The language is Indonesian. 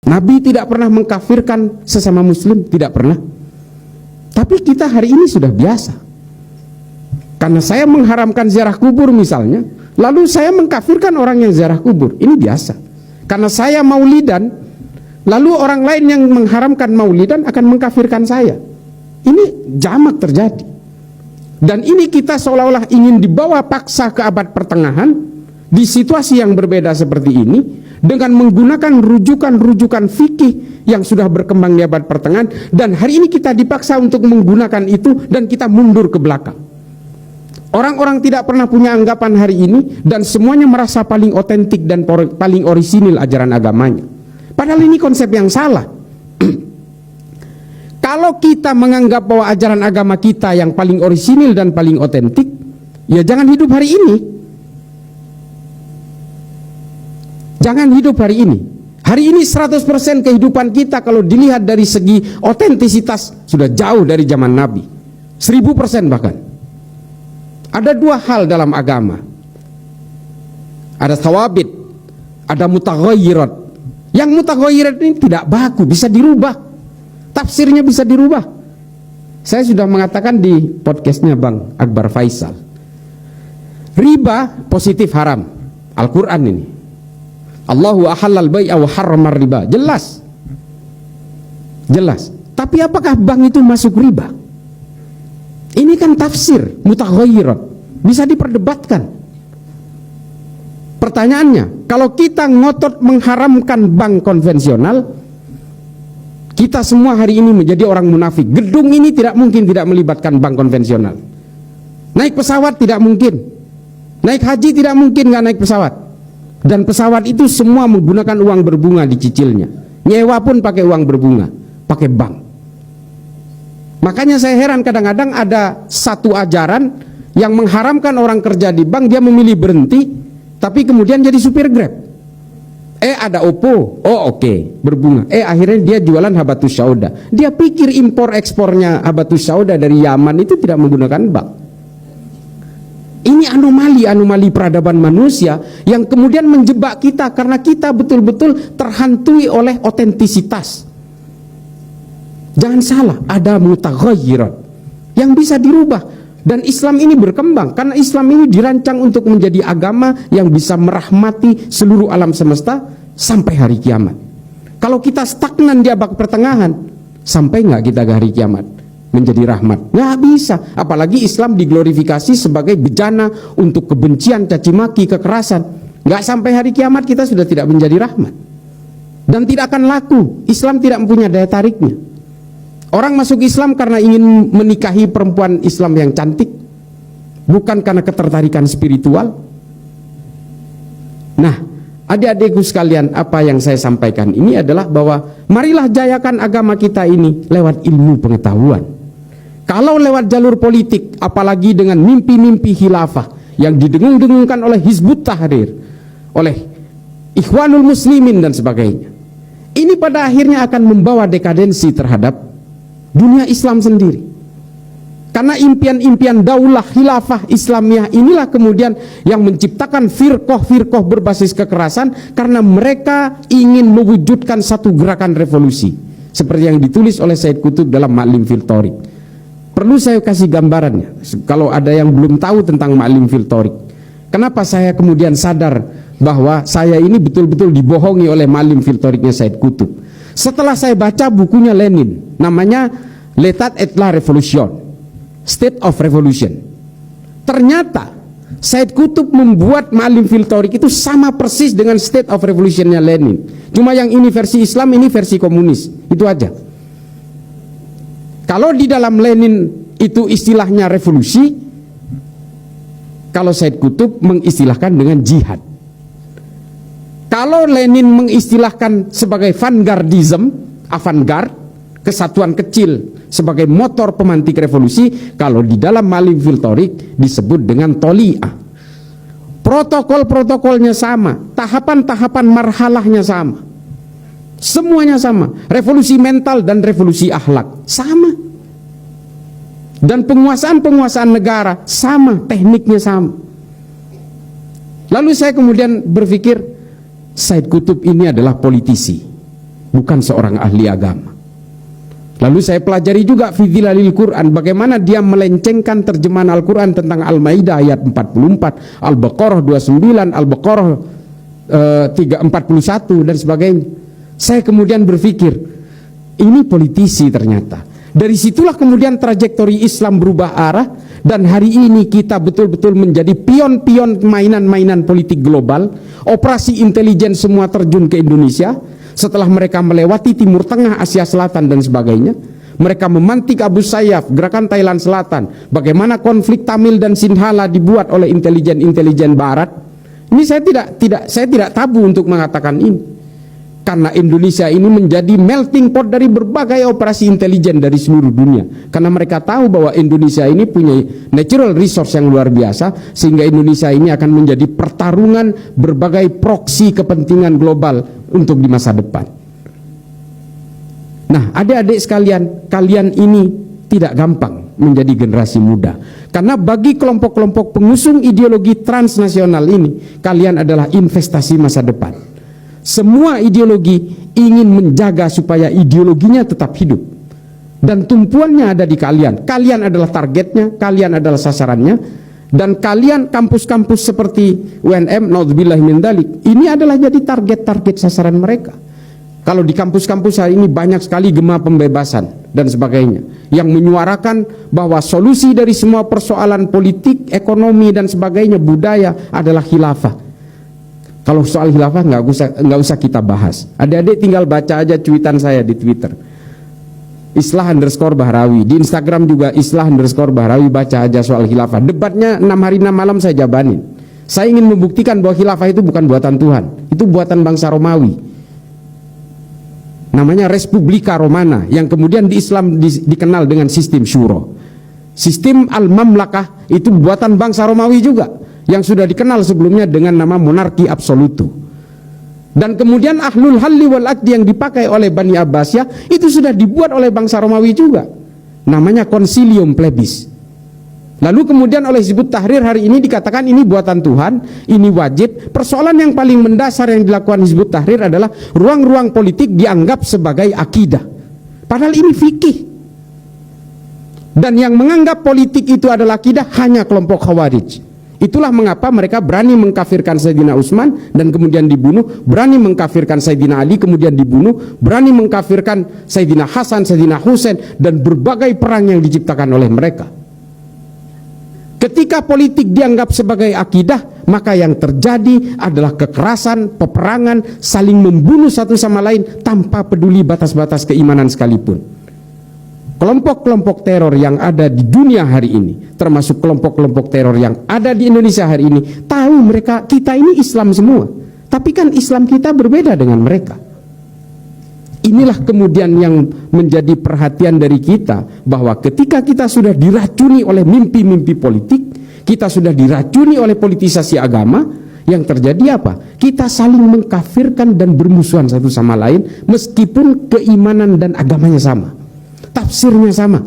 Nabi tidak pernah mengkafirkan sesama muslim, tidak pernah. Tapi kita hari ini sudah biasa. Karena saya mengharamkan ziarah kubur misalnya, lalu saya mengkafirkan orang yang ziarah kubur, ini biasa. Karena saya maulidan, lalu orang lain yang mengharamkan maulidan akan mengkafirkan saya. Ini jamak terjadi. Dan ini kita seolah-olah ingin dibawa paksa ke abad pertengahan di situasi yang berbeda seperti ini, dengan menggunakan rujukan-rujukan fikih yang sudah berkembang di abad pertengahan, dan hari ini kita dipaksa untuk menggunakan itu dan kita mundur ke belakang. Orang-orang tidak pernah punya anggapan hari ini dan semuanya merasa paling otentik dan paling orisinil ajaran agamanya. Padahal ini konsep yang salah. Kalau kita menganggap bahwa ajaran agama kita yang paling orisinil dan paling otentik, ya jangan hidup hari ini. Jangan hidup hari ini. Hari ini 100% kehidupan kita kalau dilihat dari segi otentisitas sudah jauh dari zaman Nabi. 1000% bahkan. Ada dua hal dalam agama. Ada thawabit, ada mutaghayyirat. Yang mutaghayyirat ini tidak baku, bisa dirubah. Tafsirnya bisa dirubah. Saya sudah mengatakan di podcastnya Bang Akbar Faisal. Riba positif haram. Al-Quran ini. Allahu ahallal bai'a wa harramar riba. Jelas. Jelas. Tapi apakah bank itu masuk riba? Ini kan tafsir mutaghayyirat. Bisa diperdebatkan. Pertanyaannya, kalau kita ngotot mengharamkan bank konvensional, kita semua hari ini menjadi orang munafik. Gedung ini tidak mungkin tidak melibatkan bank konvensional. Naik pesawat tidak mungkin. Naik haji tidak mungkin nggak naik pesawat. Dan pesawat itu semua menggunakan uang berbunga dicicilnya. Nyewa pun pakai uang berbunga, pakai bank. Makanya saya heran kadang-kadang ada satu ajaran yang mengharamkan orang kerja di bank, dia memilih berhenti, tapi kemudian jadi supir Grab. Ada Oppo, oh oke, berbunga. Akhirnya dia jualan habatus sauda. Dia pikir impor ekspornya habatus sauda dari Yaman itu tidak menggunakan bank. Ini anomali peradaban manusia yang kemudian menjebak kita karena kita betul-betul terhantui oleh otentisitas. Jangan salah, ada mutaghayyirat yang bisa dirubah, dan Islam ini berkembang karena Islam ini dirancang untuk menjadi agama yang bisa merahmati seluruh alam semesta sampai hari kiamat. Kalau kita stagnan di abad pertengahan, sampai nggak kita ke hari kiamat menjadi rahmat? Nggak bisa. Apalagi Islam diglorifikasi sebagai bejana untuk kebencian, caci maki, kekerasan. Nggak sampai hari kiamat kita sudah tidak menjadi rahmat, dan tidak akan laku. Islam tidak mempunyai daya tariknya. Orang masuk Islam karena ingin menikahi perempuan Islam yang cantik, bukan karena ketertarikan spiritual. Nah, adik-adikku sekalian, apa yang saya sampaikan ini adalah bahwa marilah jayakan agama kita ini lewat ilmu pengetahuan. Kalau lewat jalur politik, apalagi dengan mimpi-mimpi khilafah yang didengung-dengungkan oleh Hizbut Tahrir, oleh Ikhwanul Muslimin dan sebagainya, ini pada akhirnya akan membawa dekadensi terhadap dunia Islam sendiri. Karena impian-impian daulah khilafah Islamiyah inilah kemudian yang menciptakan firqah-firqah berbasis kekerasan, karena mereka ingin mewujudkan satu gerakan revolusi seperti yang ditulis oleh Said Qutb dalam Ma'lim fil Thariq. Perlu saya kasih gambarannya kalau ada yang belum tahu tentang Ma'lim fil Thariq. Kenapa saya kemudian sadar bahwa saya ini betul-betul dibohongi oleh Ma'lim fil Thariqnya Said Qutb? Setelah saya baca bukunya Lenin, namanya L'état et la Révolution, State of Revolution. Ternyata Said Qutb membuat Ma'lim fil Thariq itu sama persis dengan State of Revolutionnya Lenin. Cuma yang ini versi Islam, ini versi komunis. Itu aja. Kalau di dalam Lenin itu istilahnya revolusi, kalau Said Qutb mengistilahkan dengan jihad. Kalau Lenin mengistilahkan sebagai vanguardism, avant-garde, kesatuan kecil sebagai motor pemantik revolusi, kalau di dalam Ma'lim fil Thariq disebut dengan toli'ah. Protokol-protokolnya sama, tahapan-tahapan marhalahnya sama, semuanya sama. Revolusi mental dan revolusi akhlak sama, dan penguasaan-penguasaan negara sama, tekniknya sama. Lalu saya kemudian berpikir, Said Qutb ini adalah politisi. bukan seorang ahli agama. Lalu saya pelajari juga fi Dhilalil Quran, bagaimana dia melencengkan terjemahan Al-Quran tentang Al-Maidah ayat 44, Al-Baqarah 29, Al-Baqarah 341 dan sebagainya. Saya kemudian berpikir, ini politisi ternyata. Dari situlah kemudian trajektori Islam berubah arah, dan hari ini kita betul-betul menjadi pion-pion mainan-mainan politik global. Operasi intelijen semua terjun ke Indonesia. Setelah mereka melewati Timur Tengah, Asia Selatan dan sebagainya, mereka memantik Abu Sayyaf, gerakan Thailand Selatan. Bagaimana konflik Tamil dan Sinhala dibuat oleh intelijen Barat. Ini saya tidak tabu untuk mengatakan ini. Karena Indonesia ini menjadi melting pot dari berbagai operasi intelijen dari seluruh dunia. Karena mereka tahu bahwa Indonesia ini punya natural resource yang luar biasa, sehingga Indonesia ini akan menjadi pertarungan berbagai proksi kepentingan global untuk di masa depan. Nah, adik-adik sekalian, kalian ini tidak gampang menjadi generasi muda. Karena bagi kelompok-kelompok pengusung ideologi transnasional ini, kalian adalah investasi masa depan. Semua ideologi ingin menjaga supaya ideologinya tetap hidup, dan tumpuannya ada di kalian. Kalian adalah targetnya, kalian adalah sasarannya, dan kalian kampus-kampus seperti UNM, naudzubillah min dzalik, ini adalah jadi target-target sasaran mereka. Kalau di kampus-kampus hari ini banyak sekali gema pembebasan dan sebagainya yang menyuarakan bahwa solusi dari semua persoalan politik, ekonomi dan sebagainya, budaya adalah khilafah. Kalau soal khilafah nggak usah kita bahas. Adik-adik tinggal baca aja cuitan saya di Twitter. Islah_Bahrawi. Di Instagram juga Islah_Bahrawi, baca aja soal khilafah. Debatnya 6 hari 6 malam saya jabanin. Saya ingin membuktikan bahwa khilafah itu bukan buatan Tuhan. Itu buatan bangsa Romawi. Namanya Respublika Romana, yang kemudian di Islam dikenal dengan sistem syuro. Sistem Al-Mamlakah itu buatan bangsa Romawi juga, yang sudah dikenal sebelumnya dengan nama monarki absolutu. Dan kemudian ahlul halli wal aqdi yang dipakai oleh Bani Abbasiyah itu sudah dibuat oleh bangsa Romawi juga, namanya Concilium Plebis. Lalu kemudian oleh Hizbut Tahrir hari ini dikatakan ini buatan Tuhan, ini wajib. Persoalan yang paling mendasar yang dilakukan Hizbut Tahrir adalah ruang-ruang politik dianggap sebagai akidah, padahal ini fikih. Dan yang menganggap politik itu adalah akidah hanya kelompok Khawarij. Itulah mengapa mereka berani mengkafirkan Sayyidina Utsman dan kemudian dibunuh, berani mengkafirkan Sayyidina Ali kemudian dibunuh, berani mengkafirkan Sayyidina Hasan, Sayyidina Husain, dan berbagai perang yang diciptakan oleh mereka. Ketika politik dianggap sebagai akidah, maka yang terjadi adalah kekerasan, peperangan, saling membunuh satu sama lain tanpa peduli batas-batas keimanan sekalipun. Kelompok-kelompok teror yang ada di dunia hari ini, termasuk kelompok-kelompok teror yang ada di Indonesia hari ini, tahu mereka, kita ini Islam semua, tapi kan Islam kita berbeda dengan mereka. Inilah kemudian yang menjadi perhatian dari kita, bahwa ketika kita sudah diracuni oleh mimpi-mimpi politik, kita sudah diracuni oleh politisasi agama, yang terjadi apa? Kita saling mengkafirkan dan bermusuhan satu sama lain, meskipun keimanan dan agamanya sama, tafsirnya sama.